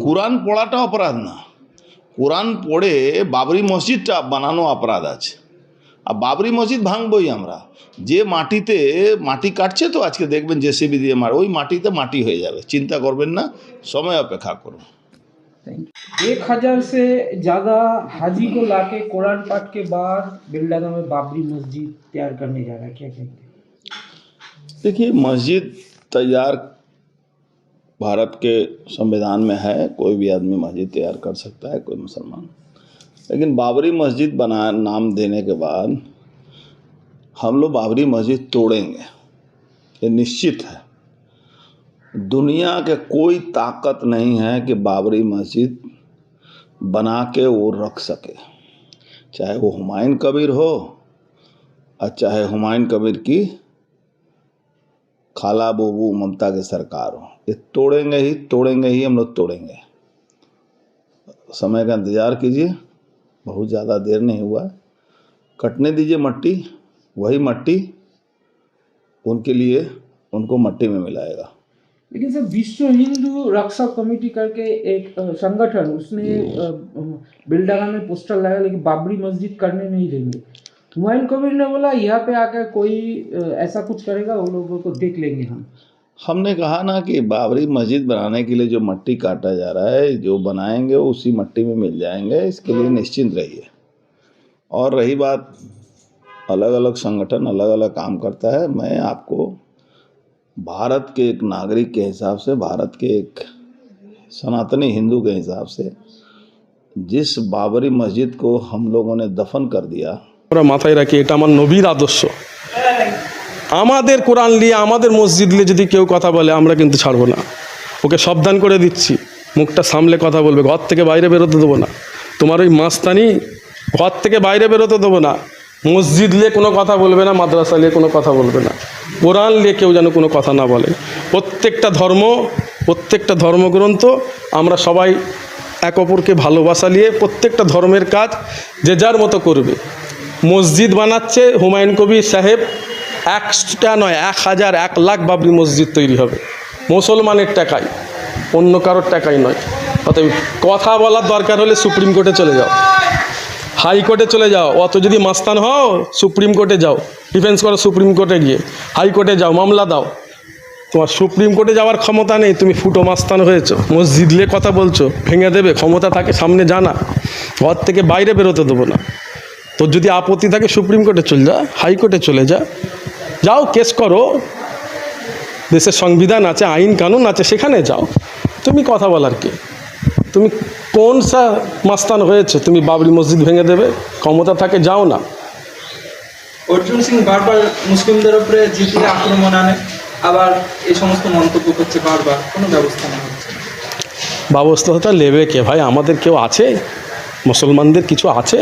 কোরআন পড়াটা অপরাধ না, কোরআন পড়ে বাবরি মসজিদটা বানানো অপরাধ আছে। আর বাবরি মসজিদ ভাঙবই আমরা। যে মাটিতে মাটি কাটছে তো আজকে দেখবেন জেসিবি দিয়ে মার, ওই মাটিতে মাটি হয়ে যাবে, চিন্তা করবেন না, সময় অপেক্ষা করুন। 1000 से ज़्यादा हाजी को लाके कुरान पाठ के बाद बिल्डर में बाबरी मस्जिद तैयार करने जा रहा है, क्या कहेंगे? देखिए, मस्जिद तैयार भारत के संविधान में है, कोई भी आदमी मस्जिद तैयार कर सकता है, कोई मुसलमान। लेकिन बाबरी मस्जिद बना नाम देने के बाद हम लोग बाबरी मस्जिद तोड़ेंगे, ये निश्चित है। दुनिया के कोई ताकत नहीं है कि बाबरी मस्जिद बना के वो रख सके, चाहे वो हुमायूं कबीर हो और चाहे हुमायूं कबीर की खाला बोबू ममता की सरकार हो। ये तोड़ेंगे ही हम लोग तोड़ेंगे। समय का इंतज़ार कीजिए, बहुत ज़्यादा देर नहीं हुआ है। कटने दीजिए मट्टी, वही मट्टी उनके लिए उनको मट्टी में मिलाएगा। लेकिन सर, विश्व हिंदू रक्षा कमेटी करके एक संगठन, उसने बिल्डरा में पोस्टर लगाया, लेकिन बाबरी मस्जिद करने नहीं देंगे। हुमायूं कबीर ने बोला यहाँ पे आकर कोई ऐसा कुछ करेगा वो लोगों को देख लेंगे हम। हमने कहा ना कि बाबरी मस्जिद बनाने के लिए जो मट्टी काटा जा रहा है, जो बनाएंगे वो उसी मट्टी में मिल जाएंगे, इसके लिए निश्चिंत रहिए। और रही बात, अलग अलग संगठन अलग अलग काम करता है। मैं आपको भारत के एक नागरिक के हिसाब से, भारत के एक सनातनी हिंदू के हिसाब से, जिस बाबरी मस्जिद को हम लोगों ने दफन कर दिया, আমরা মাথায় রাখি এটা আমার নবীর আদর্শ। আমাদের কোরআন নিয়ে, আমাদের মসজিদ নিয়ে যদি কেউ কথা বলে আমরা কিন্তু ছাড়বো না। ওকে সাবধান করে দিচ্ছি, মুখটা সামলে কথা বলবে, ঘর থেকে বাইরে বেরোতে দেবো না। তোমার ওই মাস্তানি, ঘর থেকে বাইরে বেরোতে দেবো না। মসজিদ নিয়ে কোনো কথা বলবে না, মাদ্রাসা নিয়ে কোনো কথা বলবে না, কোরআন নিয়ে কেউ যেন কোনো কথা না বলে। প্রত্যেকটা ধর্মগ্রন্থ আমরা সবাই এক অপরকে ভালোবাসা নিয়ে প্রত্যেকটা ধর্মের কাজ যে যার মতো করবে। মসজিদ বানাচ্ছে হুমায়ুন কবির সাহেব, 1টা নয় 1000 1 লাখ বাবরি মসজিদ তৈরি হবে মুসলমানের টাকায়, অন্য কারোর টাকায় নয়। অতএব কথা বলার দরকার হলে সুপ্রিম কোর্টে চলে যাও, হাইকোর্টে চলে যাও। অত যদি মাস্তান হও সুপ্রিম কোর্টে যাও, ডিফেন্স করো সুপ্রিম কোর্টে গিয়ে, হাইকোর্টে যাও, মামলা দাও। তোমার সুপ্রিম কোর্টে যাওয়ার ক্ষমতা নেই, তুমি ফুটো মাস্তান হয়েছো, মসজিদ নিয়ে কথা বলছো, ভেঙে দেবে, ক্ষমতা থাকে সামনে জানা, ঘর থেকে বাইরে বেরোতে দেবো না। তোর যদি আপত্তি থাকে সুপ্রিম কোর্টে চলে যা, হাইকোর্টে চলে যা, যাও কেস করো, দেশের সংবিধান আছে, আইন কানুন আছে, সেখানে যাও। তুমি কথা বলার কে? তুমি কোন সা মাস্তান হয়েছে তুমি বাবরি মসজিদ ভেঙে দেবে? ক্ষমতা থাকে যাও না। অর্জুন সিং বারবার মুসলিমদের উপরে জিতিয়ে আক্রমণ আনে, আবার এই সমস্ত মন্তব্য করছে বারবার, কোনো ব্যবস্থা নেওয়া হচ্ছে না। ব্যবস্থাটা নেবে কে ভাই? আমাদের কেউ আছে? মুসলমানদের কিছু আছে?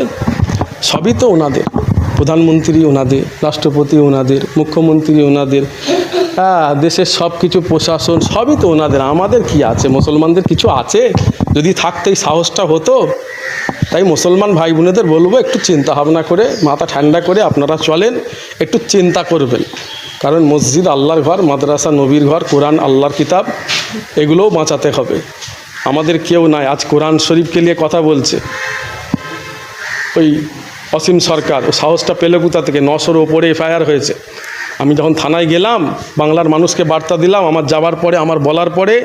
সবই তো ওনাদের, প্রধানমন্ত্রী ওনাদের, রাষ্ট্রপতি ওনাদের, মুখ্যমন্ত্রী ওনাদের, দেশের সব কিছু প্রশাসন সবই তো ওনাদের। আমাদের কি আছে? মুসলমানদের কিছু আছে? যদি থাকতো এই সাহসটা হতো। তাই মুসলমান ভাই বোনেদের বলবো, একটু চিন্তা ভাবনা করে, মাথা ঠান্ডা করে আপনারা চলেন, একটু চিন্তা করবেন। কারণ মসজিদ আল্লাহর ঘর, মাদ্রাসা নবীর ঘর, কোরআন আল্লাহর কিতাব, এগুলোও বাঁচাতে হবে। আমাদের কেউ নাই। আজ কোরআন শরীফকে নিয়ে কথা বলছে ওই অসীম সরকার, ও সাহসটা পেলে কোথা থেকে? 900-র ওপরে এফআইআর হয়েছে। আমি যখন থানায় গেলাম, বাংলার মানুষকে বার্তা দিলাম, আমার যাবার পরে, আমার বলার পরে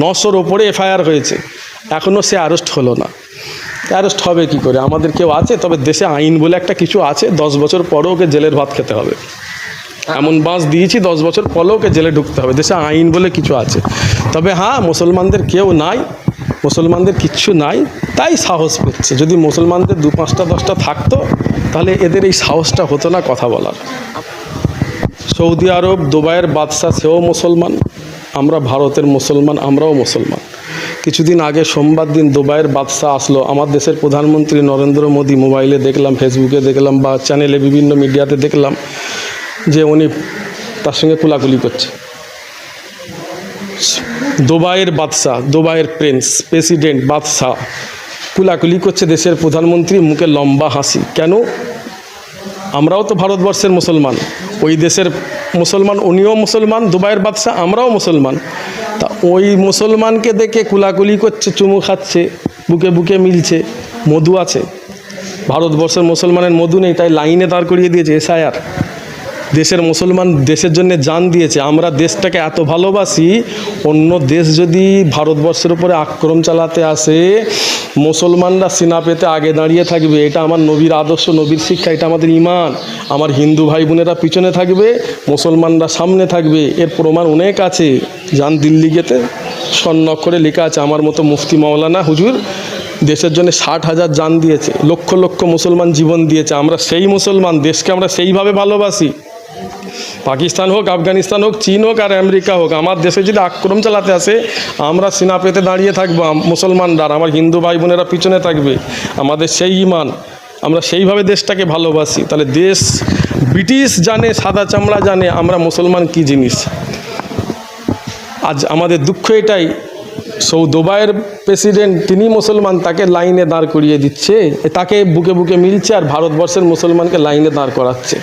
900-র ওপরে এফআইআর হয়েছে, এখনও সে অ্যারেস্ট হলো না। অ্যারেস্ট হবে কি করে? আমাদের কেউ আছে? তবে দেশে আইন বলে একটা কিছু আছে, 10 বছর পরেও ওকে জেলের ভাত খেতে হবে। এমন বাঁশ দিয়েছি, 10 বছর পরেও ওকে জেলে ঢুকতে হবে। দেশে আইন বলে কিছু আছে। তবে হ্যাঁ, মুসলমানদের কেউ নাই, মুসলমানদের কিচ্ছু নাই, তাই সাহস পেচ্ছে। যদি মুসলমানদের 2-5টা 10টা থাকতো তাহলে এদের এই সাহসটা হতো না কথা বলার। সৌদি আরব, দুবাইয়ের বাদশাহ সেও মুসলমান, আমরা ভারতের মুসলমান, আমরাও মুসলমান। কিছুদিন আগে সোমবার দিন দুবাইয়ের বাদশাহ আসলো, আমার দেশের প্রধানমন্ত্রী নরেন্দ্র মোদী, মোবাইলে দেখলাম, ফেসবুকে দেখলাম, বা চ্যানেলে বিভিন্ন মিডিয়াতে দেখলাম যে উনি তার সঙ্গে কুলাকুলি করছে। দুবাইয়ের বাদশাহ, দুবাইয়ের প্রিন্স, প্রেসিডেন্ট, বাদশাহ কুলাকুলি করছে দেশের প্রধানমন্ত্রী, মুখে লম্বা হাসি। কেন? আমরাও তো ভারতবর্ষের মুসলমান, ওই দেশের মুসলমান, উনিও মুসলমান, দুবাইয়ের বাদশাহ, আমরাও মুসলমান। তা ওই মুসলমানকে দেখে কুলাকুলি করছে, চুমু খাচ্ছে, বুকে বুকে মিলছে। মধু আছে, ভারতবর্ষের মুসলমানের মধু নেই, তাই লাইনে দাঁড় করিয়ে দিয়েছে এসআইআর। দেশের মুসলমান দেশের জন্য জান দিয়েছে। আমরা দেশটাকে এত ভালোবাসি, অন্য দেশ যদি ভারতবর্ষের উপরে আক্রমণ চালাতে আসে, মুসলমানরা সিনা পেতে আগে দাঁড়িয়ে থাকবে। এটা আমার নবীর আদর্শ, নবীর শিক্ষা, এটা আমাদের ঈমান। আমার হিন্দু ভাই বোনেরা পিছনে থাকবে, মুসলমানরা সামনে থাকবে। এর প্রমাণ অনেক আছে। যান দিল্লি গেতে স্বর্ণাক্ষরে লেখা আছে, আমার মতো মুফতি মাওলানা হুজুর দেশের জন্য 60,000 জান দিয়েছে, লক্ষ লক্ষ মুসলমান জীবন দিয়েছে। আমরা সেই মুসলমান, দেশকে আমরা সেইভাবে ভালোবাসি। পাকিস্তান হোক, আফগানিস্তান হোক, চীন হোক আর আমেরিকা হোক, আমার দেশে যদি আক্রমণ চালাতে আসে, আমরা সিনা পেতে দাঁড়িয়ে থাকবো মুসলমানরা, আমার হিন্দু ভাই বোনেরা পিছনে থাকবে। আমাদের সেই ঈমান, আমরা সেইভাবে দেশটাকে ভালোবাসি। তাহলে দেশ ব্রিটিশ জানে, সাদা চামড়া জানে আমরা মুসলমান কী জিনিস। আজ আমাদের দুঃখ এটাই, দুবাইয়ের প্রেসিডেন্ট তিনি মুসলমান, তাকে লাইনে দাঁড় করিয়ে দিচ্ছে, তাকে বুকে বুকে মিলছে, আর ভারতবর্ষের মুসলমানকে লাইনে দাঁড় করাচ্ছে।